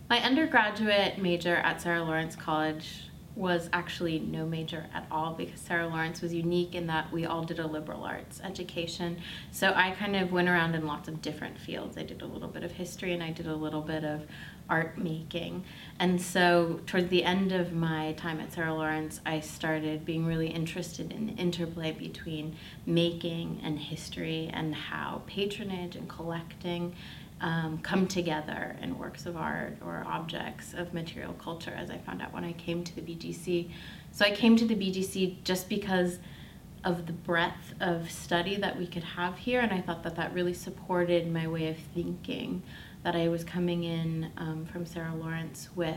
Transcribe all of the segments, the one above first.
My undergraduate major at Sarah Lawrence College was actually no major at all, because Sarah Lawrence was unique in that we all did a liberal arts education. So I kind of went around in lots of different fields. I did a little bit of history and I did a little bit of art making. And so towards the end of my time at Sarah Lawrence, I started being really interested in the interplay between making and history, and how patronage and collecting come together in works of art or objects of material culture, as I found out when I came to the BGC. So I came to the BGC just because of the breadth of study that we could have here, and I thought that that really supported my way of thinking that I was coming in from Sarah Lawrence with.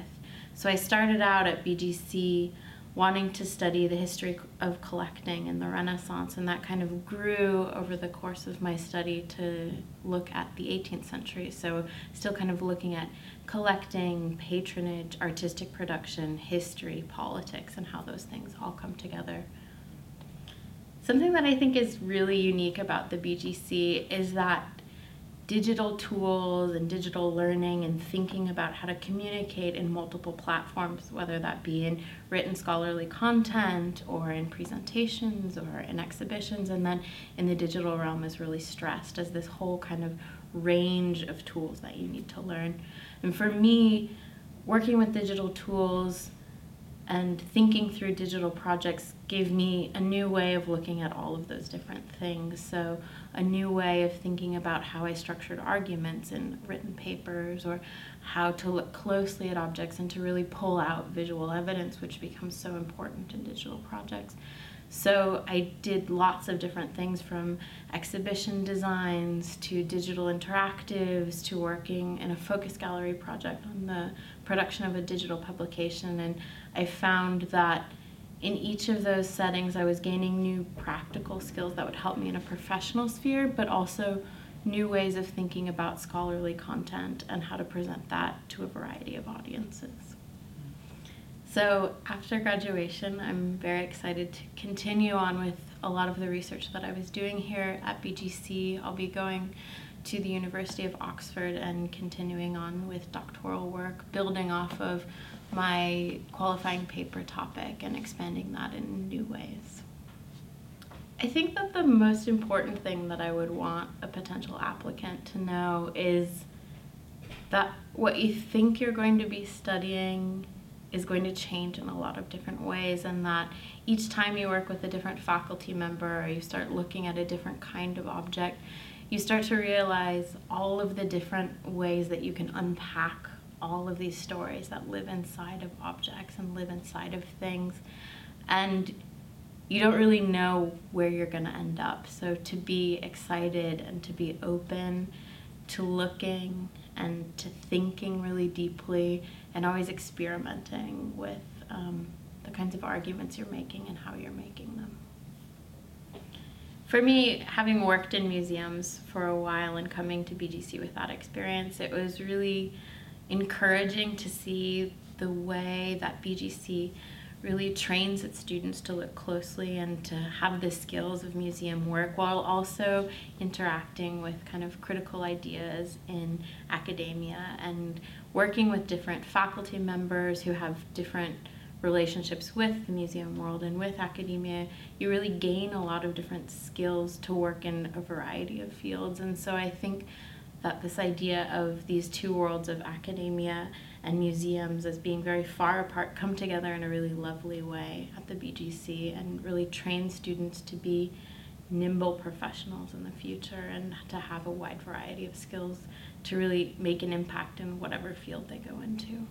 So I started out at BGC wanting to study the history of collecting in the Renaissance, and that kind of grew over the course of my study to look at the 18th century. So still kind of looking at collecting, patronage, artistic production, history, politics, and how those things all come together. Something that I think is really unique about the BGC is that digital tools and digital learning and thinking about how to communicate in multiple platforms, whether that be in written scholarly content or in presentations or in exhibitions, and then in the digital realm, is really stressed as this whole kind of range of tools that you need to learn. And for me, working with digital tools and thinking through digital projects gave me a new way of looking at all of those different things. So a new way of thinking about how I structured arguments in written papers, or how to look closely at objects and to really pull out visual evidence, which becomes so important in digital projects. So I did lots of different things, from exhibition designs to digital interactives to working in a focus gallery project on the production of a digital publication. And I found that in each of those settings I was gaining new practical skills that would help me in a professional sphere, but also new ways of thinking about scholarly content and how to present that to a variety of audiences. So after graduation, I'm very excited to continue on with a lot of the research that I was doing here at BGC. I'll be going to the University of Oxford and continuing on with doctoral work, building off of my qualifying paper topic and expanding that in new ways. I think that the most important thing that I would want a potential applicant to know is that what you think you're going to be studying is going to change in a lot of different ways, and that each time you work with a different faculty member or you start looking at a different kind of object, you start to realize all of the different ways that you can unpack all of these stories that live inside of objects and live inside of things, and you don't really know where you're going to end up. So to be excited and to be open to looking and to thinking really deeply, and always experimenting with the kinds of arguments you're making and how you're making them. For me, having worked in museums for a while and coming to BGC with that experience, it was really encouraging to see the way that BGC really trains its students to look closely and to have the skills of museum work, while also interacting with kind of critical ideas in academia and working with different faculty members who have different relationships with the museum world and with academia. You really gain a lot of different skills to work in a variety of fields. And so I think that this idea of these two worlds of academia and museums as being very far apart come together in a really lovely way at the BGC, and really train students to be nimble professionals in the future and to have a wide variety of skills to really make an impact in whatever field they go into.